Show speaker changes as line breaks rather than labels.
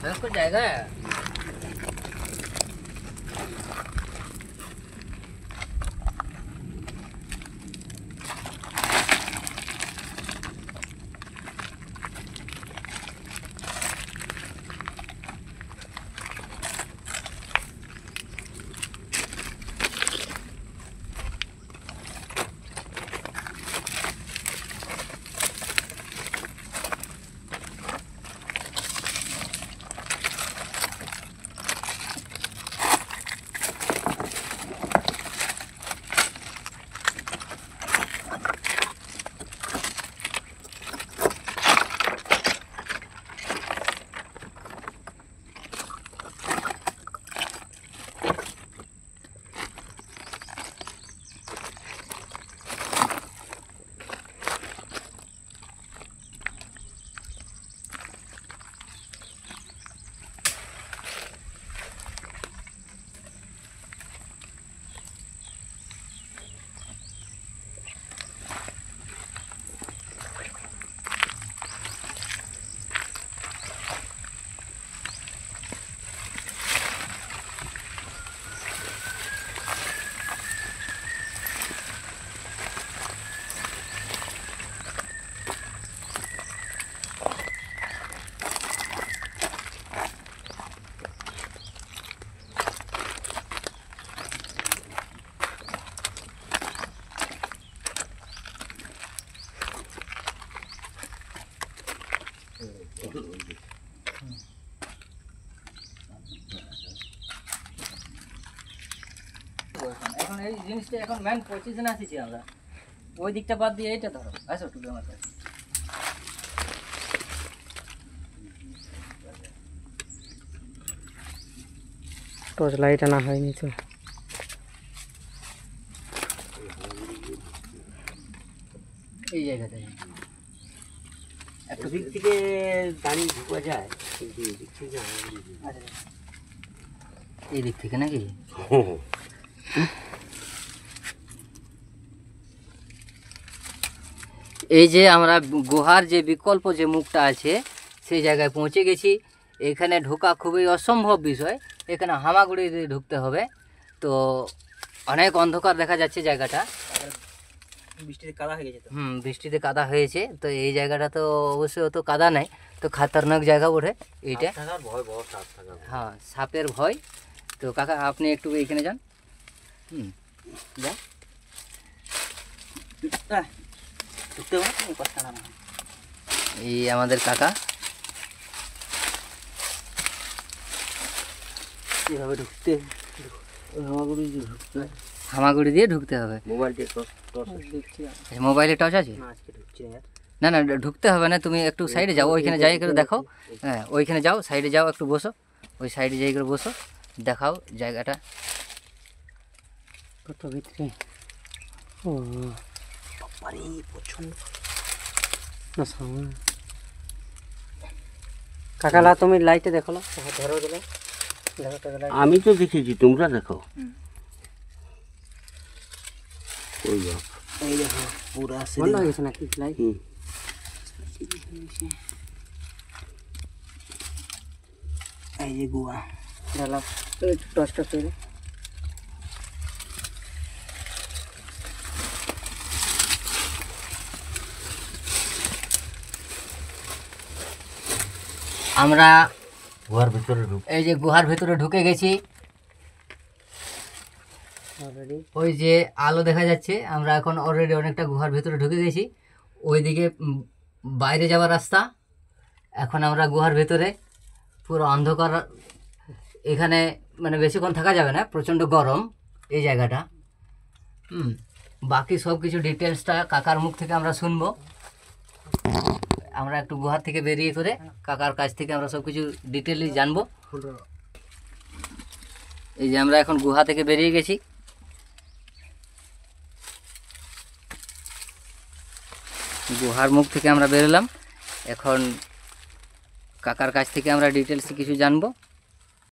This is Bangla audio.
ভয়ঙ্কর জায়গা। এখন এই জিনিসটা এখন মেন পজিশনে আসিছি আমরা। ওই দিকটা বাদ দিয়ে এইটা ধরো, আসো টুকু আমার কাছে।
টর্চ লাইট আনা হয়নি তো।
এই জায়গাটা
একটা দিক থেকে দাঁড়িয়ে ঢুকা যায়, কিন্তু এই দিক থেকে
এই দিক থেকে নাকি? এই যে আমরা গুহার যে বিকল্প যে মুখটা আছে সেই জায়গায় পৌঁছে গেছি। এখানে ঢোকা খুবই অসম্ভব বিষয়, এখানে হামাগুড়ি দিয়ে ঢুকতে হবে। তো অনেক অন্ধকার দেখা যাচ্ছে জায়গাটা।
বৃষ্টিতে কাদা হয়ে গেছে তো।
বৃষ্টিতে কাদা হয়েছে। তো এই জায়গাটা তো অবশ্যই অত কাদা নাই, তো খাতারনাক জায়গা ওঠে এইটা।
ভয়, বড় সাপ থাকার।
হ্যাঁ, সাপের ভয়। তো কাকা আপনি একটু এইখানে যান। যান। এই আমাদের কাকা
এভাবে ঢুকতে
হামাগুড়ি দিয়ে ঢুকতে হবে। মোবাইলে টর্চ আছে? না না, ঢুকতে হবে না, তুমি একটু সাইডে যাও, ওইখানে যাই করে দেখো। হ্যাঁ, ওইখানে যাও, সাইডে যাও, একটু বসো, ওই সাইডে যাই করে বসো, দেখাও জায়গাটা
কত ভিতরে। ও কাকালা তুমি লাইটে দেখো। ধরো দিলে
আমি তো দেখেছি, তোমরা দেখো।
এই দেখো পুরা বন্ধ হয়ে গেছে নাকি লাইট?
এই যে গুয়া
ডালা টর্চটা তৈরি।
আমরা
গুহার ভিতরে
এই যে গুহার ভিতরে ঢুকে গেছি। ওই যে আলো দেখা যাচ্ছে, আমরা এখন অলরেডি অনেকটা গুহার ভিতরে ঢুকে গেছি। ওইদিকে বাইরে যাওয়ার রাস্তা। এখন আমরা গুহার ভিতরে, পুরো অন্ধকার। এখানে মানে বেশিক্ষণ থাকা যাবে না, প্রচণ্ড গরম এই জায়গাটা। বাকি সব কিছু ডিটেলসটা কাকার মুখ থেকে আমরা শুনবো। আমরা একটু গুহার থেকে বেরিয়ে করে কাকার কাছ থেকে আমরা সব কিছু ডিটেইলি জানবো। এই যে আমরা এখন গুহা থেকে বেরিয়ে গেছি। গুহার মুখ থেকে আমরা বেরোলাম। এখন কাকার কাছ থেকে আমরা ডিটেলস কিছু জানবো।